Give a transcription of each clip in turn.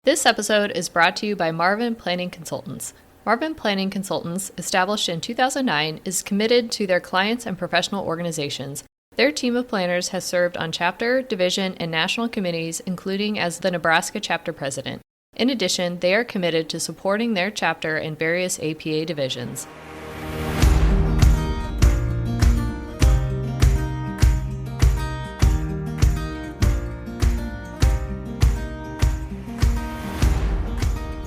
This episode is brought to you by Marvin Planning Consultants. Marvin Planning Consultants, established in 2009, is committed to their clients and professional organizations. Their team of planners has served on chapter, division, and national committees, including as the Nebraska chapter president. In addition, they are committed to supporting their chapter in various APA divisions.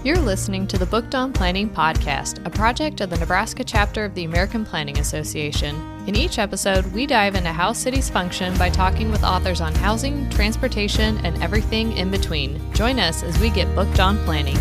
You're listening to the Booked on Planning podcast, a project of the Nebraska chapter of the American Planning Association. In each episode, we dive into how cities function by talking with authors on housing, transportation, and everything in between. Join us as we get booked on planning.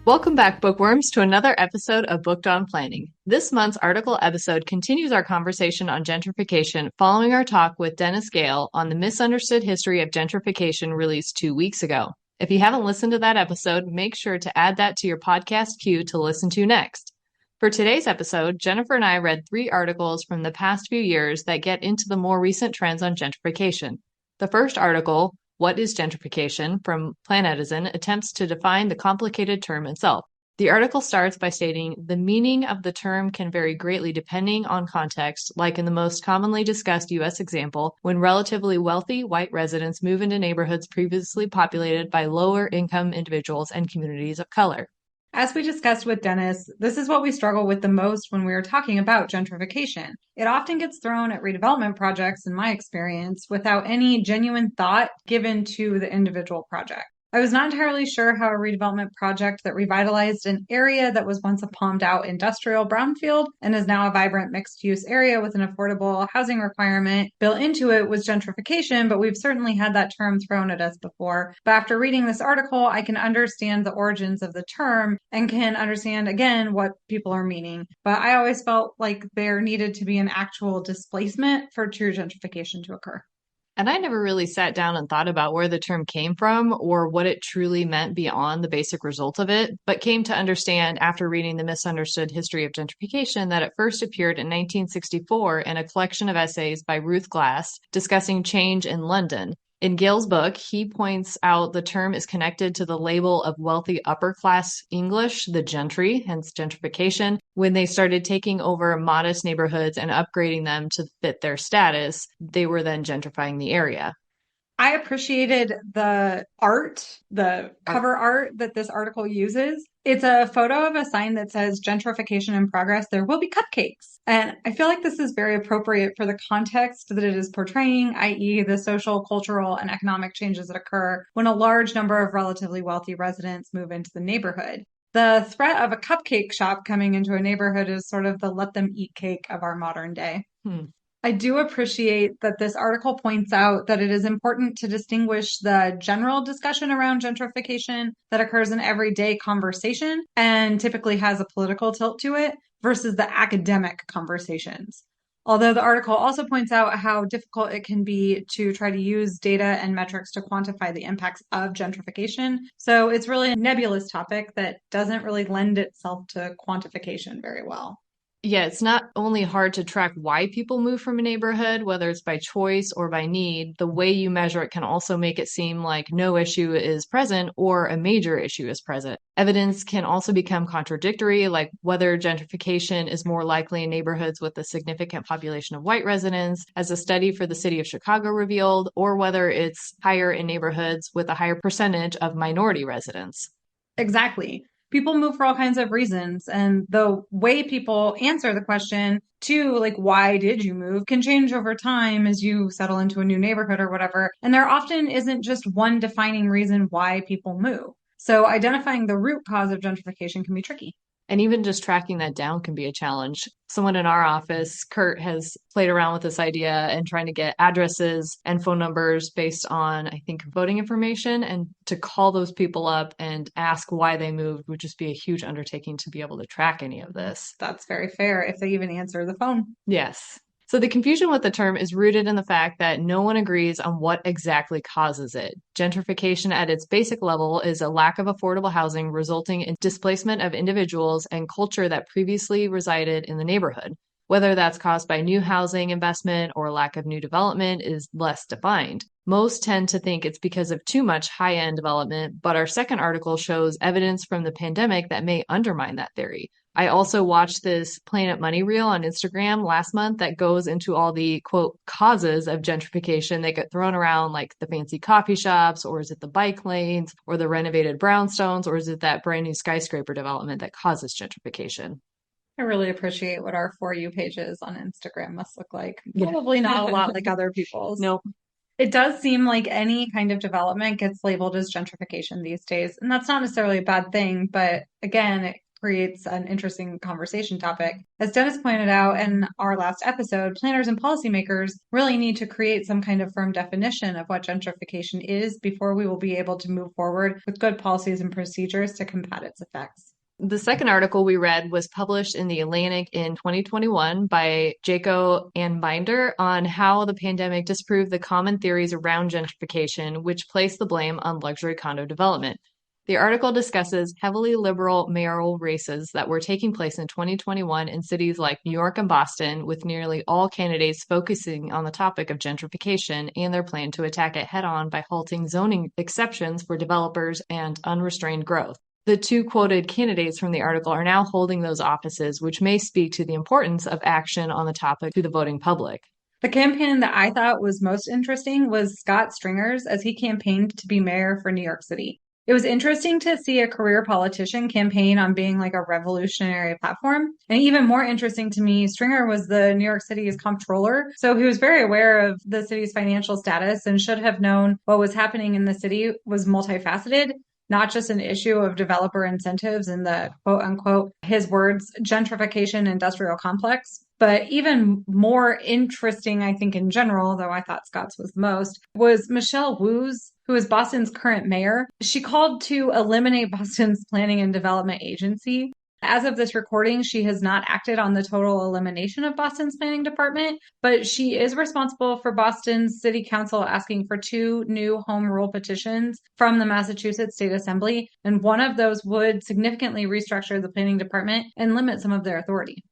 Welcome back, bookworms, to another episode of Booked on Planning. This month's article episode continues our conversation on gentrification following our talk with Dennis Gale on the misunderstood history of gentrification released 2 weeks ago. If you haven't listened to that episode, make sure to add that to your podcast queue to listen to next. For today's episode, Jennifer and I read 3 articles from the past few years that get into the more recent trends on gentrification. The first article, What is Gentrification? From Planetizen, attempts to define the complicated term itself. The article starts by stating, the meaning of the term can vary greatly depending on context, like in the most commonly discussed U.S. example, when relatively wealthy white residents move into neighborhoods previously populated by lower-income individuals and communities of color. As we discussed with Dennis, this is what we struggle with the most when we are talking about gentrification. It often gets thrown at redevelopment projects, in my experience, without any genuine thought given to the individual project. I was not entirely sure how a redevelopment project that revitalized an area that was once a palmed out industrial brownfield and is now a vibrant mixed use area with an affordable housing requirement built into it was gentrification, but we've certainly had that term thrown at us before. But after reading this article, I can understand the origins of the term and can understand again what people are meaning. But I always felt like there needed to be an actual displacement for true gentrification to occur. And I never really sat down and thought about where the term came from or what it truly meant beyond the basic result of it, but came to understand after reading The Misunderstood History of Gentrification that it first appeared in 1964 in a collection of essays by Ruth Glass discussing change in London. In Gale's book, he points out the term is connected to the label of wealthy upper-class English, the gentry, hence gentrification. When they started taking over modest neighborhoods and upgrading them to fit their status, they were then gentrifying the area. I appreciated the art, the cover art that this article uses. It's a photo of a sign that says gentrification in progress. There will be cupcakes. And I feel like this is very appropriate for the context that it is portraying, i.e. the social, cultural, and economic changes that occur when a large number of relatively wealthy residents move into the neighborhood. The threat of a cupcake shop coming into a neighborhood is sort of the let them eat cake of our modern day. I do appreciate that this article points out that it is important to distinguish the general discussion around gentrification that occurs in everyday conversation and typically has a political tilt to it versus the academic conversations. Although the article also points out how difficult it can be to try to use data and metrics to quantify the impacts of gentrification. So it's really a nebulous topic that doesn't really lend itself to quantification very well. Yeah, it's not only hard to track why people move from a neighborhood, whether it's by choice or by need, the way you measure it can also make it seem like no issue is present or a major issue is present. Evidence can also become contradictory, like whether gentrification is more likely in neighborhoods with a significant population of white residents, as a study for the city of Chicago revealed, or whether it's higher in neighborhoods with a higher percentage of minority residents. Exactly. People move for all kinds of reasons, and the way people answer the question to, like, why did you move, can change over time as you settle into a new neighborhood or whatever. And there often isn't just one defining reason why people move. So identifying the root cause of gentrification can be tricky. And even just tracking that down can be a challenge. Someone in our office, Kurt, has played around with this idea and trying to get addresses and phone numbers based on, I think, voting information. And to call those people up and ask why they moved would just be a huge undertaking to be able to track any of this. That's very fair if they even answer the phone. Yes. So the confusion with the term is rooted in the fact that no one agrees on what exactly causes it. Gentrification at its basic level is a lack of affordable housing resulting in displacement of individuals and culture that previously resided in the neighborhood. Whether that's caused by new housing investment or lack of new development is less defined. Most tend to think it's because of too much high-end development, but our second article shows evidence from the pandemic that may undermine that theory. I also watched this Planet Money reel on Instagram last month that goes into all the quote causes of gentrification. They get thrown around like the fancy coffee shops, or is it the bike lanes, or the renovated brownstones, or is it that brand new skyscraper development that causes gentrification? I really appreciate what our For You pages on Instagram must look like. Yeah. Probably not a lot like other people's. Nope. It does seem like any kind of development gets labeled as gentrification these days. And that's not necessarily a bad thing, but again, it creates an interesting conversation topic. As Dennis pointed out in our last episode, planners and policymakers really need to create some kind of firm definition of what gentrification is before we will be able to move forward with good policies and procedures to combat its effects. The second article we read was published in The Atlantic in 2021 by Jaco and Binder on how the pandemic disproved the common theories around gentrification, which place the blame on luxury condo development. The article discusses heavily liberal mayoral races that were taking place in 2021 in cities like New York and Boston, with nearly all candidates focusing on the topic of gentrification and their plan to attack it head on by halting zoning exceptions for developers and unrestrained growth. The two quoted candidates from the article are now holding those offices, which may speak to the importance of action on the topic to the voting public. The campaign that I thought was most interesting was Scott Stringer's as he campaigned to be mayor for New York City. It was interesting to see a career politician campaign on being like a revolutionary platform. And even more interesting to me, Stringer was the New York City's comptroller. So he was very aware of the city's financial status and should have known what was happening in the city was multifaceted, not just an issue of developer incentives and the quote unquote, his words, gentrification industrial complex. But even more interesting, I think, in general, though I thought Scott's was the most, was Michelle Wu's, who is Boston's current mayor. She called to eliminate Boston's planning and development agency. As of this recording, she has not acted on the total elimination of Boston's planning department, but she is responsible for Boston's city council asking for 2 new home rule petitions from the Massachusetts State Assembly, and one of those would significantly restructure the planning department and limit some of their authority.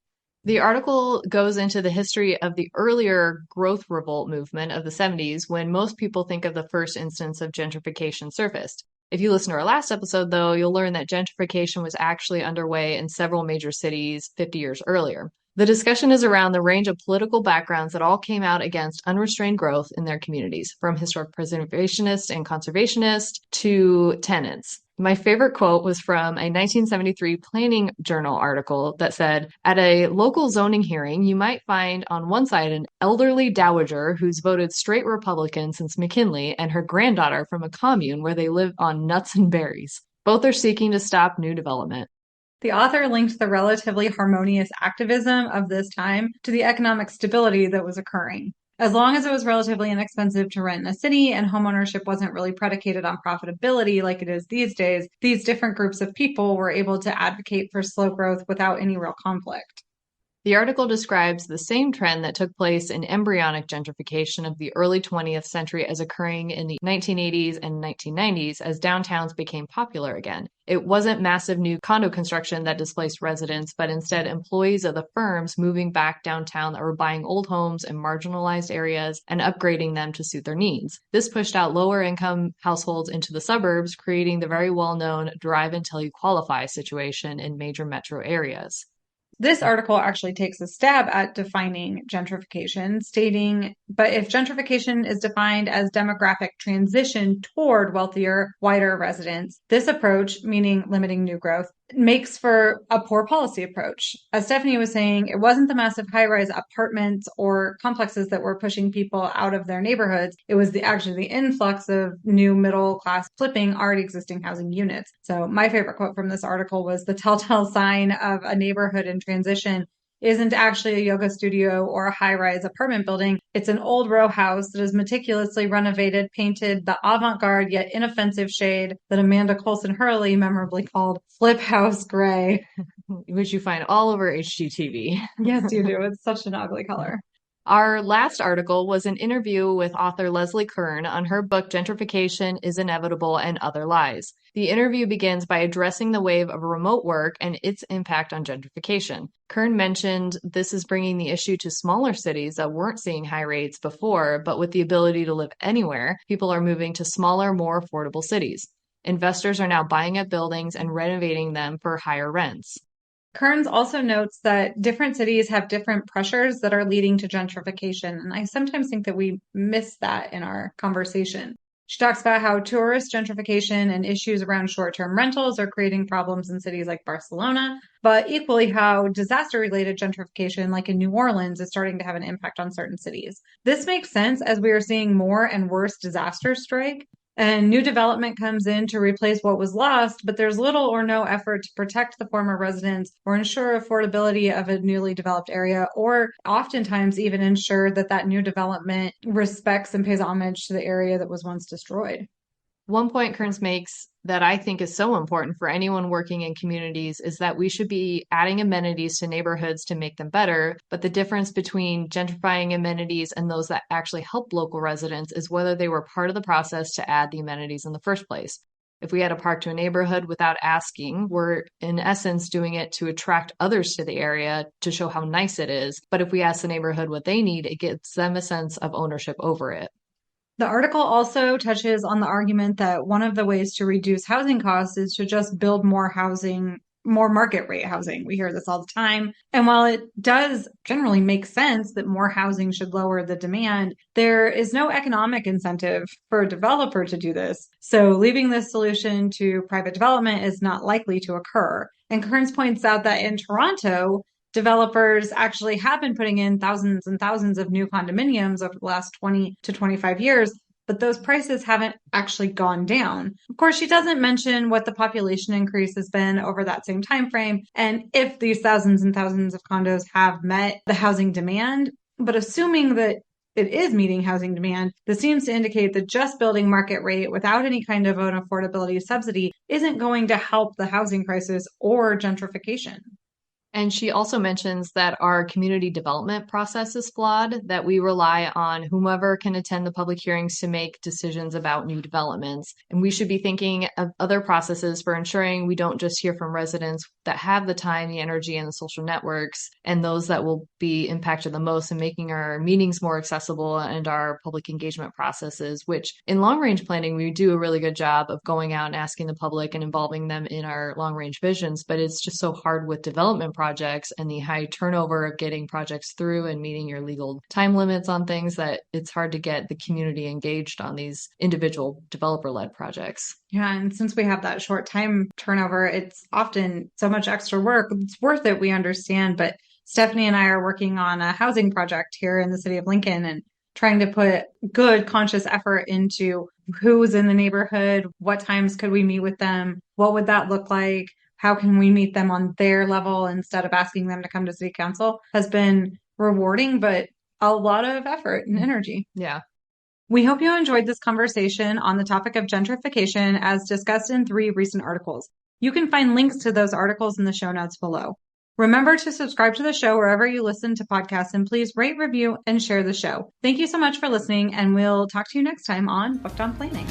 The article goes into the history of the earlier growth revolt movement of the 70s, when most people think of the first instance of gentrification surfaced. If you listen to our last episode, though, you'll learn that gentrification was actually underway in several major cities 50 years earlier. The discussion is around the range of political backgrounds that all came out against unrestrained growth in their communities, from historic preservationists and conservationists to tenants. My favorite quote was from a 1973 Planning Journal article that said, at a local zoning hearing, you might find on one side an elderly dowager who's voted straight Republican since McKinley and her granddaughter from a commune where they live on nuts and berries. Both are seeking to stop new development. The author linked the relatively harmonious activism of this time to the economic stability that was occurring. As long as it was relatively inexpensive to rent in a city and homeownership wasn't really predicated on profitability like it is these days, these different groups of people were able to advocate for slow growth without any real conflict. The article describes the same trend that took place in embryonic gentrification of the early 20th century as occurring in the 1980s and 1990s as downtowns became popular again. It wasn't massive new condo construction that displaced residents, but instead employees of the firms moving back downtown that were buying old homes in marginalized areas and upgrading them to suit their needs. This pushed out lower income households into the suburbs, creating the very well-known drive until you qualify situation in major metro areas. This article actually takes a stab at defining gentrification, stating, but if gentrification is defined as demographic transition toward wealthier, whiter residents, this approach, meaning limiting new growth, makes for a poor policy approach. As Stephanie was saying, it wasn't the massive high-rise apartments or complexes that were pushing people out of their neighborhoods. It was actually the influx of new middle class flipping already existing housing units. So my favorite quote from this article was the telltale sign of a neighborhood in transition isn't actually a yoga studio or a high-rise apartment building. It's an old row house that is meticulously renovated, painted the avant-garde yet inoffensive shade that Amanda Colson Hurley memorably called Flip House Gray. Which you find all over HGTV. Yes, you do. It's such an ugly color. Our last article was an interview with author Leslie Kern on her book Gentrification is Inevitable and Other Lies. The interview begins by addressing the wave of remote work and its impact on gentrification. Kern mentioned this is bringing the issue to smaller cities that weren't seeing high rates before, but with the ability to live anywhere, people are moving to smaller, more affordable cities. Investors are now buying up buildings and renovating them for higher rents. Kearns also notes that different cities have different pressures that are leading to gentrification. And I sometimes think that we miss that in our conversation. She talks about how tourist gentrification and issues around short-term rentals are creating problems in cities like Barcelona, but equally how disaster-related gentrification, like in New Orleans, is starting to have an impact on certain cities. This makes sense as we are seeing more and worse disasters strike, and new development comes in to replace what was lost, but there's little or no effort to protect the former residents or ensure affordability of a newly developed area, or oftentimes even ensure that that new development respects and pays homage to the area that was once destroyed. One point Kearns makes that I think is so important for anyone working in communities is that we should be adding amenities to neighborhoods to make them better. But the difference between gentrifying amenities and those that actually help local residents is whether they were part of the process to add the amenities in the first place. If we add a park to a neighborhood without asking, we're in essence doing it to attract others to the area to show how nice it is. But if we ask the neighborhood what they need, it gives them a sense of ownership over it. The article also touches on the argument that one of the ways to reduce housing costs is to just build more housing, more market rate housing. We hear this all the time. And while it does generally make sense that more housing should lower the demand, there is no economic incentive for a developer to do this. So leaving this solution to private development is not likely to occur. And Kearns points out that in Toronto, developers actually have been putting in thousands and thousands of new condominiums over the last 20 to 25 years, but those prices haven't actually gone down. Of course, she doesn't mention what the population increase has been over that same time frame and if these thousands and thousands of condos have met the housing demand. But assuming that it is meeting housing demand, this seems to indicate that just building market rate without any kind of an affordability subsidy isn't going to help the housing crisis or gentrification. And she also mentions that our community development process is flawed, that we rely on whomever can attend the public hearings to make decisions about new developments. And we should be thinking of other processes for ensuring we don't just hear from residents that have the time, the energy, and the social networks, and those that will be impacted the most, and making our meetings more accessible and our public engagement processes, which in long range planning, we do a really good job of going out and asking the public and involving them in our long range visions. But it's just so hard with development projects and the high turnover of getting projects through and meeting your legal time limits on things that it's hard to get the community engaged on these individual developer-led projects. Yeah, and since we have that short time turnover, it's often so much extra work. It's worth it, we understand, but Stephanie and I are working on a housing project here in the city of Lincoln and trying to put good conscious effort into who's in the neighborhood, what times could we meet with them, what would that look like, how can we meet them on their level instead of asking them to come to city council has been rewarding, but a lot of effort and energy. Yeah. We hope you enjoyed this conversation on the topic of gentrification as discussed in 3 recent articles. You can find links to those articles in the show notes below. Remember to subscribe to the show wherever you listen to podcasts, and please rate, review, and share the show. Thank you so much for listening, and we'll talk to you next time on Booked on Planning.